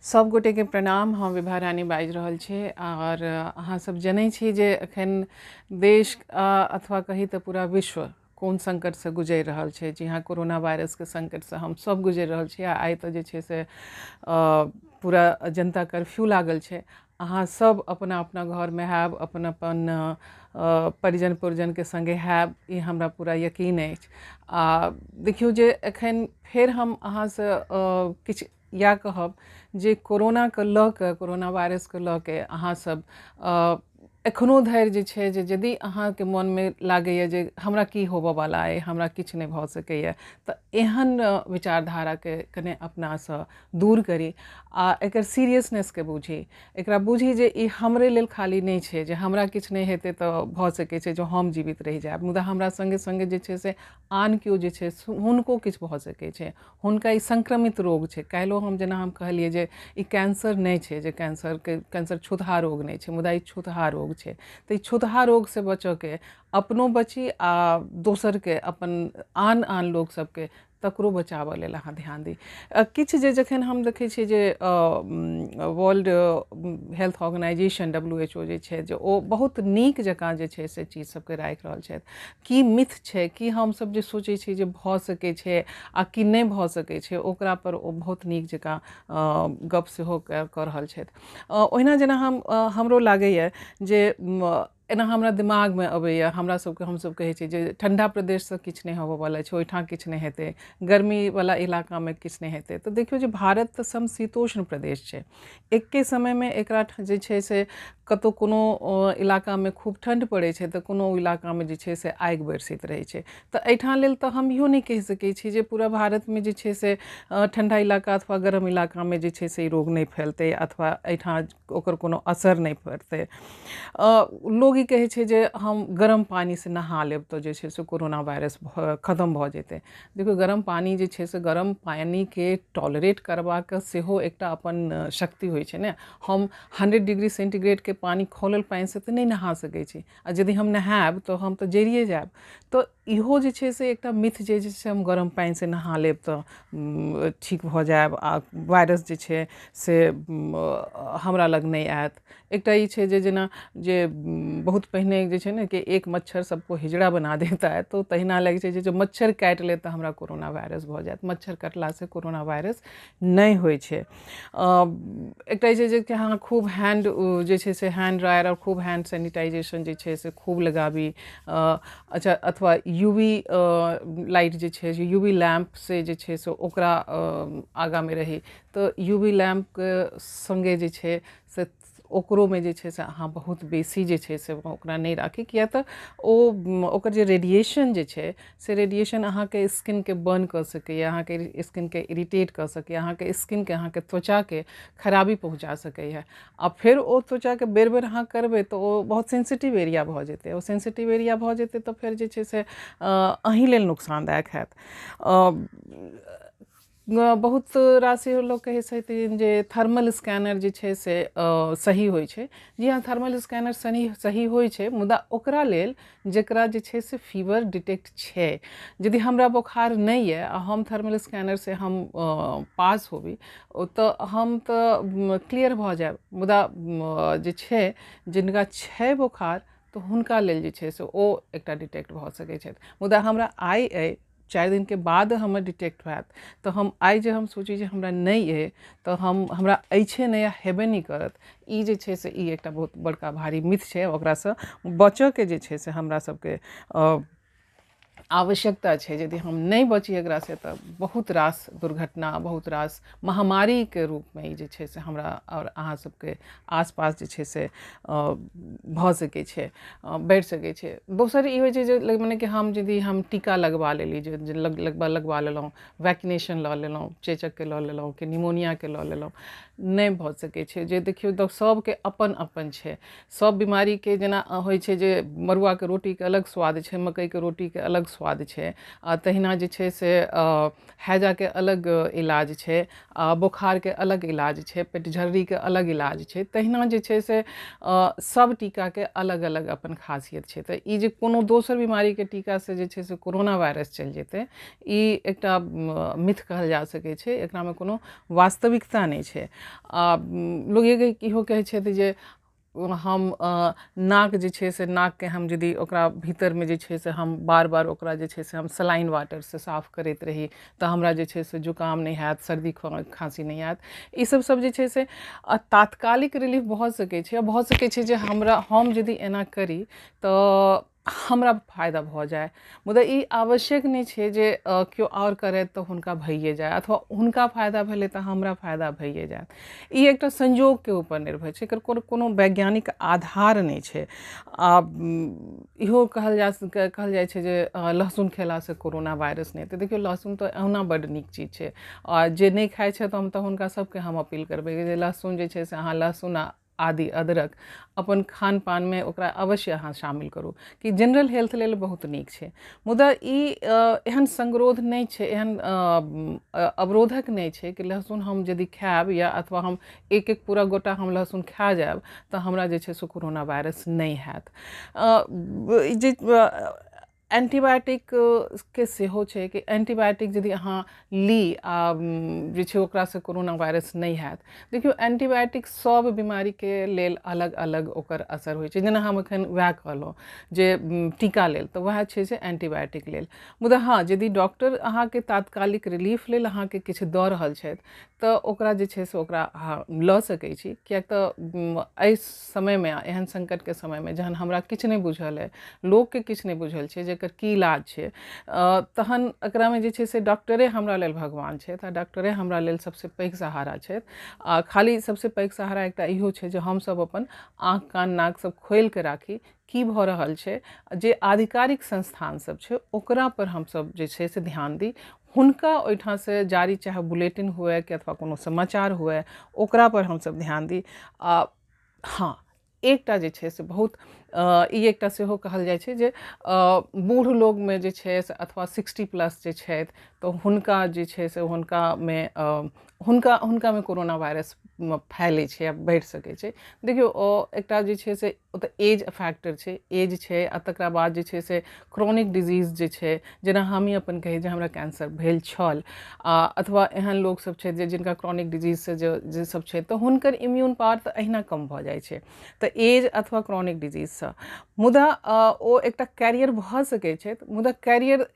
सब गोटे के प्रणाम। हम विभा रानी बाजि रहल छी और अहाँ सब जनै छी जे एखन देश अथवा कही तऽ पूरा विश्व कोन संकट से गुजरि रहल छै। जी हाँ, कोरोना वायरस के संकट से हम सब गुजरि रहल छी। आइ तऽ जे छै से पूरा जनता कर्फ्यू लागल छै। अहाँ सब अपना अपना घर में हैब, अपन अपन परिजन पुरजन के संगे हैब, ई हमरा पूरा यकीन अछि। देखियौ जे एखन फेर हम अहाँ से किछु इएह कहब जे कोरोना के लऽ कऽ, कोरोना वायरस के लऽ के अहाँ सब एखनो धरि जे छै जे यदि अहाँके मोनमे लागैए जे हमरा की होबऽ वाला अइ, हमरा किछु नहि भऽ सकैए, तऽ एहन विचारधाराके कने अपनासँ दूर करी आ एकर सीरियसनेसके बूझी। एकरा बूझी जे ई हमरे लेल खाली नहि छै जे हमरा किछु नहि हेतै तऽ भऽ सकै छै जो हम जीवित रहि जायब, मुदा हमरा संगे संगे जे छै से आन केओ जे छै हुनको किछु भऽ सकै छै। हुनका ई संक्रमित रोग छै। काल्हिओ जेना हम कहलिए जे ई कैंसर नहीं छै, जे कैंसर छूतहा रोग नहीं छै, मुदा ई छूतहा रोग छै। तऽ ई छूतहा रोग से बचऽ के अपनो बची आ दोसर के, अपन आन आन लोग सबके तकरो बचावऽ लेल अहाँ ध्यान दी। किछु जे जखन हम देखै छियै जे वर्ल्ड हेल्थ ऑर्गेनाइजेशन WHO जे छै जे ओ बहुत नीक जकाँ जे छै से चीज सबके राखि रहल छथि। की मिथ छै, की हमसब जे सोचै छी जे भऽ सकै छै आ कि नहि भऽ सकै छै, ओकरा पर ओ बहुत नीक जकाँ गप सेहो कऽ रहल छथि। ओहिना जेना हमरो लागैए जे एना हमरा दिमागमे अबैए, हमरा सबके हमसब कहै छी जे ठण्डा प्रदेशसँ किछु नहि होबऽवला छै, ओहिठाम किछु नहि हेतै, गर्मीवला इलाकामे किछु नहि हेतै। तऽ देखियौ जे भारत तऽ समशीतोष्ण प्रदेश छै। एक्के समयमे एकरा जे छै से कतहु कोनो इलाकामे खूब ठण्ड पड़ै छै तऽ कोनो इलाकामे जे छै से आगि बरसैत रहै छै। तऽ एहिठाम लेल तऽ हम इहो नहि कहि सकै छी जे पूरा भारतमे जे छै से ठण्डा इलाका अथवा गरम इलाकामे जे छै से ई रोग नहि फैलतै अथवा एहिठाम ओकर कोनो असर नहि पड़तै। लोग ई कहै छै जे हम गरम पानीसँ नहा लेब तऽ जे छै से कोरोना वायरस खतम भऽ जेतै। देखियौ, गरम पानी जे छै से गरम पानीके टॉलरेट करबाक सेहो एकटा अपन शक्ति होइ छै ने। हम 100 डिग्री सेंटीग्रेडके पानी खौलल पानिसँ तऽ नहि नहा सकै छी, आ यदि हम नहायब तऽ हम तऽ जरिए जायब। तऽ इहो जे छै से एकटा मिथ जे छै हम गरम पानिसँ नहा लेब तऽ ठीक भऽ जायब आ वायरस जे छै से हमरा लग नहीं आयत। एकटा ई छै जे जेना जे बहुत पहिने जे छै ने कि एक मच्छर सबको हिजड़ा बना देता है, तो तहिना लगै छै जे मच्छर काटि ले तऽ हमरा कोरोना वायरस भऽ जायत। मच्छर कटलासँ कोरोना वायरस नहि होइ छै। एकटा ई छै जे कि अहाँ खूब हैंड जे छै से हैंड ड्रायर और खूब हैंड सैनिटाइजेशन जे छै से खूब लगाबी। अच्छा, अथवा यूवी लाइट जे छै, यूवी लैम्प से जे छै से ओकरा आगाँमे रही। तऽ यूवी लैम्पके सङ्गे जे छै से ओकरोमे जे छै से अहाँ बहुत बेसी जे छै से ओकरा नहीं राखी, किया तऽ ओकर जे रेडिएशन जे छै से रेडिएशन अहाँके स्किनके बर्न कऽ सकैए, अहाँके स्किनके इरिटेट कऽ सकैए, अहाँके स्किनके, अहाँके त्वचाके खराबी पहुँचा सकैए। आ फेर ओ त्वचाके बेर बेर अहाँ करबै तऽ ओ बहुत सेंसिटिव एरिया भऽ जेतै। ओ सेंसिटिव एरिया भऽ जेतै तऽ फेर जे छै से अहीँ लेल नुकसानदायक हैत। बहुत रास लोग कहै छथिन जे थर्मल स्कैनर जे छै से सही होइ छै। जी हाँ, थर्मल स्कैनर सही होइ छै, मुदा ओकरा लेल जेकरा जे छै से फीवर डिटेक्ट छै। यदि हमरा बोखार नहीं है आ हम थर्मल स्कैनर से हम पास होबी तऽ हम तऽ क्लियर भऽ जायब, मुदा जे छै जिनका छै बोखार तऽ हुनका लेल जे छै से ओ एकटा डिटेक्ट भऽ सकै छथि। मुदा हमरा आइ अइ 4 दिनके बाद हमर डिटेक्ट होयत, तऽ हम आइ जे हम सोची जे हमरा नहीं अइ तऽ हमरा अइछे नहीं या हेबे नहीं करत, ई जे छै से ई एकटा बहुत बड़का भारी मिथ छै। ओकरासँ बचऽके जे छै से हमरा सबके आवश्यकता छै। यदि हम नहीं बची एकरासँ तऽ बहुत रास दुर्घटना, बहुत रास महामारीके रूपमे ई जे छै से हमरा और अहाँ सबके आसपास जे छै से भऽ सकै छै, बढ़ि सकै छै। दोसर ई होइ छै जे मने कि यदि हम टीका लगवा लेली, जे लगवा लेलहुँ, वैक्सीनेशन लऽ लेलहुँ, चेचकके लऽ लेलहुँ कि निमोनियाके लऽ लेलहुँ, नहीं भऽ सकै छै। जे देखियौ तऽ सबके अपन अपन छै। सब बीमारीके जेना होइ छै जे मड़ुआके रोटीके अलग स्वाद छै, मकइके रोटीके अलग स्वाद स्वाद छै, तहिना जे छै से हैजाके अलग इलाज छै, बोखारके अलग इलाज छै, पेटझड़रीके अलग इलाज छै। तहिना जे छै से सब टीकाके अलग अलग अपन खासियत छै। तऽ ई जे कोनो दोसर बीमारीके टीकासँ जे छै से कोरोना वायरस चलि जेतै, ई एकटा मिथ कहल जा सकै छै, एकरामे कोनो वास्तविकता नहि छै। लोग इहो कहै छथि जे हम नाक जे छै से नाकके हम यदि ओकरा भीतरमे जे छै से हम बार बार ओकरा जे छै से हम सलाइन वाटरसँ साफ करैत रही तऽ हमरा जे छै से जुकाम नहीं हैत, सर्दी खांसी नहीं हैत। ई सब जे छै से तात्कालिक रिलीफ भऽ सकै छै, भऽ सकै छै जे हम यदि एना करी तऽ हमरा फायदा भऽ जाए, मुदा ई आवश्यक नहीं छै जे केओ आओर करे तऽ हुनका भइए जाए, अथवा हुनका फायदा भेलै तऽ हमरा फायदा भइए जाए। ई एकटा संयोगके ऊपर निर्भर छै, एकर कोनो वैज्ञानिक आधार नहीं छै। इहो कहल जाइ छै जे लहसुन खेलासँ कोरोना वायरस नहीं। तऽ देखियौ, लहसुन तऽ ओना बड्ड नीक चीज छै, आओर जे नहीं खाइ छथि हम तऽ हुनका सबके हम अपील करबै जे लहसुन जे छै से अहाँ लहसुन आदि अदरक अपन खान पानमे ओकरा अवश्य अहाँ शामिल करू, कि जनरल हेल्थ लेल बहुत नीक छै। मुदा ई एहन संगरोध नहीं छै, एहन अवरोधक नहीं छै कि लहसुन हम यदि खायब या अथवा हम एक पूरा गोटा हम लहसुन खा जायब तऽ हमरा जे छै से कोरोना वायरस नहीं हैत। जे एंटीबायोटिक के सेहो छै कि एंटीबायोटिक यदि अहाँ ली जे छै ओकरासँ कोरोना वायरस नहीं हैत। देखियौ, एंटीबायोटिक सब बीमारीके लेल अलग अलग ओकर असर होइ छै। जेना हम एखन वएह कहलहुँ जे टीका लेल तऽ वएह छै से एंटीबायोटिक लेल। मुदा हाँ, यदि डॉक्टर अहाँके तात्कालिक रिलीफ लेल अहाँके किछु दऽ रहल छथि तऽ ओकरा जे छै से ओकरा अहाँ लऽ सकै छी। किएक तऽ एहि समयमे, एहन संकटके समयमे जहन हमरा किछु नहीं बुझल अइ, लोकके किछु नहीं बुझल छै जेकर की इलाज छै, तहन एकरामे जे छै से डॉक्टरे हमरा लेल भगवान छथि, आ डॉक्टरे हमरा लेल सबसँ पैघ सहारा छथि। आ खाली सबसँ पैघ सहारा एकटा इहो छै जे हमसब अपन आँख कान नाक सब खोलि कऽ राखी, की भऽ रहल छै, जे आधिकारिक संस्थान सब छै ओकरा पर हमसब जे छै से ध्यान दी, हुनका ओहिठामसँ जारी चाहे बुलेटिन हुए कि अथवा कोनो समाचार हुए, ओकरा पर हमसब ध्यान दी। हाँ, एकटा जे छै से बहुत ई एकटा सेहो कहल जाइ छै जे बूढ़ लोगमे जे छै से अथवा 60+ जे छथि तऽ हुनका जे छै से हुनकामे कोरोना वायरस फैलै छै या बढ़ि सकै छै। देखियौ, एकटा जे छै से ओतऽ एज फैक्टर छै, एज छै, आ तकरा बाद जे छै से क्रोनिक डिजीज जे छै, जेना हमही अपन कही जे हमरा कैंसर भेल छल, अथवा एहन लोक सब छै जे जिनका क्रोनिक डिजीजसँ जे सब छै तऽ हुनकर इम्यून पावर तऽ अहिना कम भऽ जाइ छै। तऽ एज अथवा क्रोनिक डिजीजसँ मुदा ओ एकटा कैरियर भऽ सकै छथि, मुदा कैरियर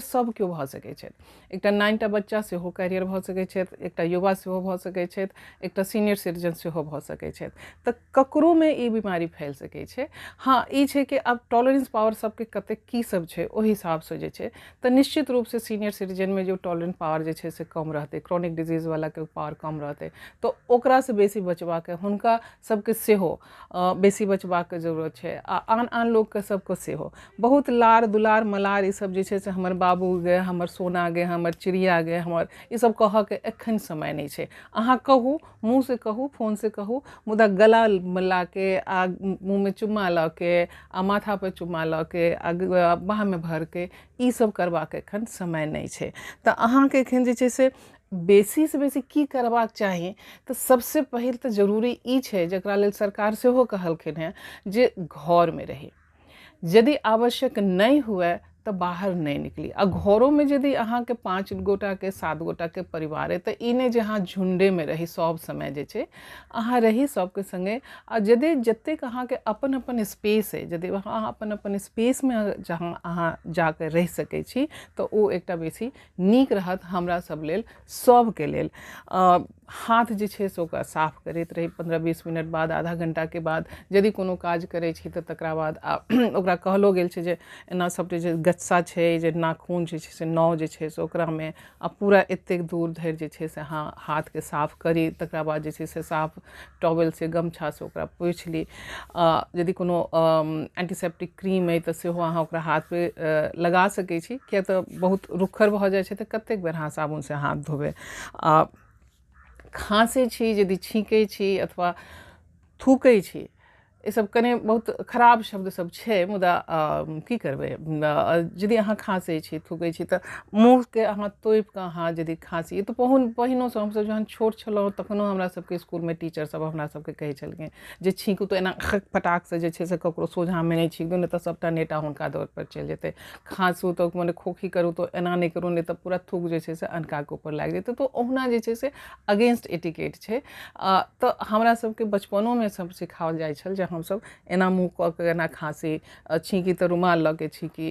सब केओ भऽ सकै छथि। एकटा 9टा बच्चा सेहो कैरियर भऽ सकै छथि, एकटा युवा सेहो भऽ सकै छथि, एकटा सीनियर सिटीजन सेहो भऽ सकै छथि। तऽ ककरोमे ई बीमारी फैल सकै छै। हाँ, ई छै कि अब टॉलरेंस पावर सबके कतेक की सब छै ओहि हिसाबसँ जे छै, तऽ निश्चित रूपसँ सीनियर सिटीजनमे जो टॉलरेंस पावर जे छै से कम रहतै, क्रोनिक डिजीजवलाके पावर कम रहतै, तऽ ओकरासँ बेसी बचबाके हुनका सबके सेहो बेसी बचबाके जरूरत छै। आ आन लोकके सबके सेहो बहुत लाड़ दुलार मलार ई सब जे छै से हमर बाबू गे, हमर सोना गे, हमर चिड़िया गे, हमर ई सब कहऽके एखन समय नहीं छै। अहाँ कहू, मुँहसँ कहू, फोनसँ कहू, मुदा गला मिलाके आ मुँहमे चुम्मा लऽ के आ माथा पर चुम्मा लऽ के आ बाहमे भरके ई सब करबाके एखन समय नहीं छै। तऽ अहाँके एखन जे छै से बेसीसँ बेसी की करबाक चाही, तऽ सबसँ पहिल तऽ जरूरी ई छै, जकरा लेल सरकार सेहो कहलखिन हेँ, जे घरमे रही। यदि आवश्यक नहीं हुए तऽ बाहर नहीं निकली। आ घरोमे यदि अहाँके 5 गोटाके 7 गोटाके परिवार अइ तऽ ई नहि जे अहाँ झुंडेमे रही सब समय जे छै, अहाँ रही सबके संगे। आ यदि जतेक अहाँके अपन अपन स्पेस अइ, यदि अहाँ अपन अपन स्पेसमे जहाँ अहाँ जाके रहि सकै छी तऽ ओ एकटा बेसी नीक रहत हमरा सब लेल, सबके लेल। हाथ जे छै से ओकरा साफ करैत रही 15-20 मिनट बाद, आधा घंटाके बाद यदि कोनो काज करै छी तऽ तकरा बाद ओकरा कहलो गेल छै जे एना सब जे गस्सा छै, जे नाखून जे छै से नौ जे छै से ओकरामे आ पूरा एतेक दूर धरि जे छै से अहाँ हाथके साफ करी, तकरा बाद जे छै से साफ टॉवेलसँ गमछासँ ओकरा पोछि ली। यदि कोनो एंटीसेप्टिक क्रीम अइ तऽ सेहो अहाँ ओकरा हाथपर लगा सकै छी, किएक तऽ बहुत रुक्खर भऽ जाइ छै तऽ कतेक बेर अहाँ साबुनसँ हाथ धोबै। खाँसै छी, यदि छींकै छी अथवा थूकै छी, ई सब कने बहुत खराब शब्द सब छै, मुदा की करबै, यदि अहाँ खाँसै छी थूकै छी तऽ मुँहके अहाँ तोपिकऽ अहाँ यदि खाँसी, तऽ पहिनोसँ हमसब जहन छोट छलहुँ तखनो हमरा सबके इसकुलमे टीचर सब हमरा सबके कहै छलखिन जे छींकू तऽ एना फटाकसँ जे छै से ककरो सोझाँमे नहि छींक दू, नहि तऽ सबटा नेटा हुनका दौड़ पर चलि जेतै। खाँसू तऽ मने खोखी करू तऽ एना नहि करू, नहि तऽ पूरा थूक जे छै से अनकाके ऊपर लागि जेतै। तऽ ओहुना जे छै से अगेंस्ट एटिकेट छै। तऽ हमरा सबके बचपनोमे सब सिखाओल जाइ छल जे हमसब एना मुँह कऽ के एना खाँसी, छींकी तऽ रुमाल लऽ के छींकी,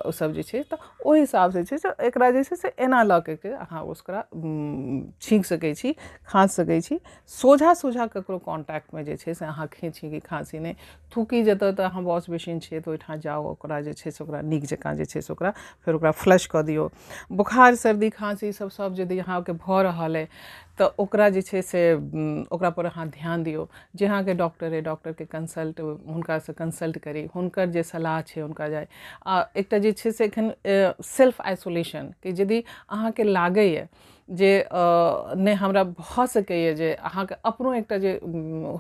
ओ सब जे छै तऽ ओहि हिसाबसँ छै से एकरा जे छै से एना लऽ के अहाँ ओकरा छींक सकै छी, खाँसि सकै छी। सोझा सोझा ककरो कॉन्टैक्टमे जे छै से अहाँ छींकी खाँसी नहि, थूकी जतऽ तऽ अहाँ वॉश बेसिन छै तऽ ओहिठाम जाउ, ओकरा जे छै से ओकरा नीक जकाँ जे छै से ओकरा फेर ओकरा फ्लश कऽ दियौ। बोखार सर्दी खाँसी सब यदि अहाँके भऽ रहल अइ तऽ ओकरा जे छै से ओकरापर अहाँ ध्यान दियौ। जे अहाँके डॉक्टर अइ डॉक्टरके कंसल्ट, हुनकासँ कंसल्ट करी, हुनकर जे सलाह छै हुनका जाय। एकटा जे छै से एखन सेल्फ आइसोलेशन कि यदि अहाँके लागैए जे नहि हमरा भऽ सकैए, जे अहाँके अपनो एकटा जे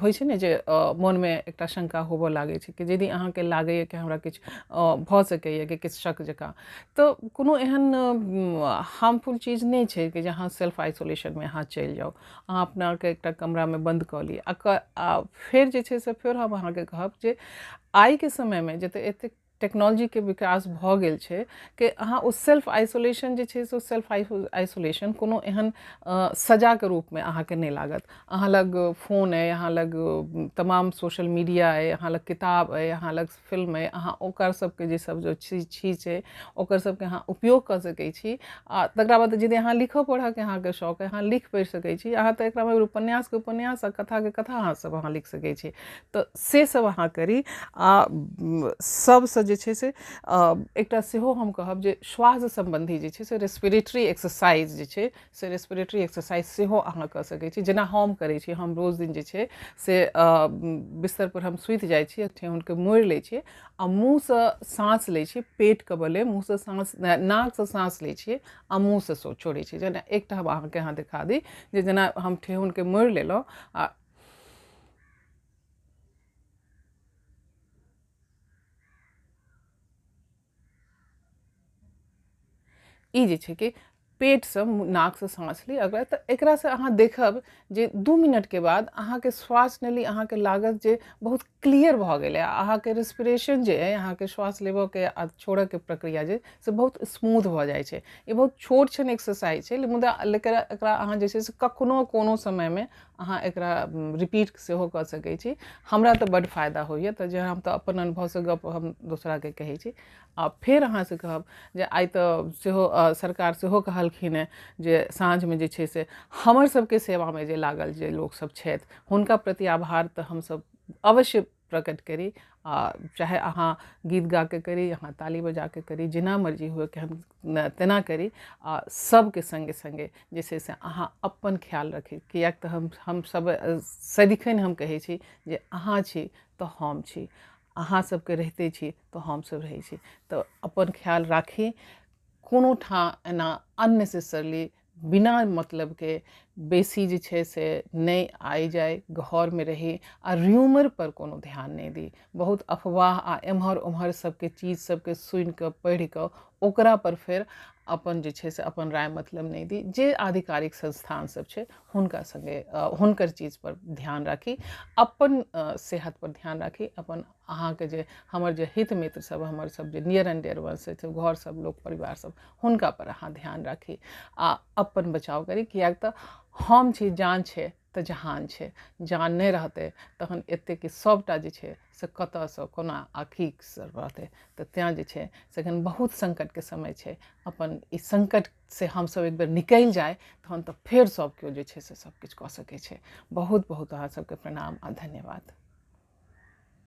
होइ छै ने जे मोनमे एकटा शंका होबऽ लागै छै कि यदि अहाँके लागैए कि हमरा किछु भऽ सकैए कि किछु शक जकाँ, तऽ कोनो एहन हार्मफुल चीज नहि छै कि जे अहाँ सेल्फ आइसोलेशनमे अहाँ चलि जाउ। अहाँ अपनाके एकटा कमरामे बन्द कऽ ली। आ फेर जे छै से फेर हम अहाँके कहब जे आइके समयमे जतऽ एतेक टेक्नोलॉजीके विकास भऽ गेल छै कि अहाँ ओ सेल्फ आइसोलेशन जे छै से ओ सेल्फ आइसोलेशन कोनो एहन सजाके रूपमे अहाँके नहि लागत। अहाँ लग फोन अइ, अहाँ लग तमाम सोशल मीडिया अइ, अहाँ लग किताब अइ, अहाँ लग फिल्म अइ, अहाँ ओकर सबके जे सब जो चीज छै ओकर सबके अहाँ उपयोग कऽ सकै छी। आ तकरा बाद यदि अहाँ लिखऽ पढ़ऽके अहाँके शौक अइ, अहाँ लिख पढ़ि सकै छी। अहाँ तऽ एकरामे उपन्यासके उपन्यास आ कथाके कथा अहाँ सब अहाँ लिख सकै छी। तऽ से सब अहाँ करी। आ सबसँ जे छै से एकटा सेहो हम कहब जे श्वास सम्बन्धी जे छै से रेस्पिरेटरी एक्सरसाइज जे छै से रेस्पिरेटरी एक्सरसाइज सेहो अहाँ कऽ सकै छी। जेना हम करै छी, हम रोज दिन जे छै से बिस्तरपर हम सुति जाइ छी, ठेहुनके मोड़ि लै छियै आ मुँहसँ साँस लै छियै, पेटके बले मुँहसँ साँस, नाकसँ साँस लै छियै आ मुँहसँ छोड़ै छियै। जेना एकटा हम अहाँके यहाँ देखा दी जे जेना हम ठेहुनके मोड़ि लेलहुँ आ ई जे छै कि पेटसँ नाकसँ साँस ली अगर, तऽ एकरासँ अहाँ देखब जे 2 मिनटके बाद अहाँके श्वास नली अहाँके लागत जे बहुत क्लियर भऽ गेलै। अहाँके रेस्पिरेशन जे अइ, अहाँके श्वास लेबऽके आ छोड़ऽके प्रक्रिया जे से बहुत स्मूथ भऽ जाइ छै। ई बहुत छोट छन एक्सरसाइज छै, मुदा एकरा अहाँ जे छै से कखनो कोनो समयमे अहाँ एकरा रिपीट सेहो कऽ सकै छी। हमरा तऽ बड्ड फायदा होइए, तऽ जे हम तऽ अपन अनुभवसँ गप हम दोसराके कहै छी। आ फेर अहाँसँ कहब जे आइ तऽ सेहो सरकार सेहो कहलखिन हेँ जे साँझमे जे छै से हमर सबके सेवामे जे लागल जे लोकसब छथि हुनका प्रति आभार तऽ हमसब अवश्य प्रकट करी। आ चाहे अहाँ गीत गा के करी, अहाँ ताली बजा के करी, जेना मर्जी हुए कि हम तेना करी। आ सबके सङ्गे सङ्गे जे छै से अहाँ अपन ख्याल रखी, किएक तऽ हम सब सदिखन हम कहै छी जे अहाँ छी तऽ हम छी, अहाँ सबके रहिते छी तऽ हमसब रहै छी। तऽ अपन ख्याल राखी, कोनो ठाम एना अननेसेसरली बिना मतलबके बेसी जे छै से नहि आइ जाय, घरमे रही आ र्यूमरपर कोनो ध्यान नहि दी। बहुत अफवाह आ एम्हर ओम्हर सबके चीज सबके सुनि कऽ पढ़ि कऽ ओकरापर फेर अपन जे छै से अपन राय मतलब नहि दी। जे आधिकारिक संस्थान सब छै हुनका सङ्गे हुनकर चीजपर ध्यान राखी, अपन सेहतपर ध्यान राखी, अपन अहाँके जे हमर जे हित मित्र सब, हमर सब जे नियर एंड डियर वंस छै, घर सब, लोक परिवार सब, हुनका पर अहाँ ध्यान राखी आ अपन बचाव करी। किएक तऽ हम छी, जान छै तऽ जहान छै। जान नहि रहतै तहन एतेक कि सबटा जे छै से कतऽसँ कोना आ ठीकसँ रहतै। तऽ तेँ जे छै से एखन बहुत सङ्कटके समय छै। अपन ई सङ्कटसँ हमसब एक बेर निकलि जाइ तहन तऽ फेर सब केओ जे छै से सबकिछु कऽ सकै छै। बहुत बहुत अहाँ सबके प्रणाम आ धन्यवाद।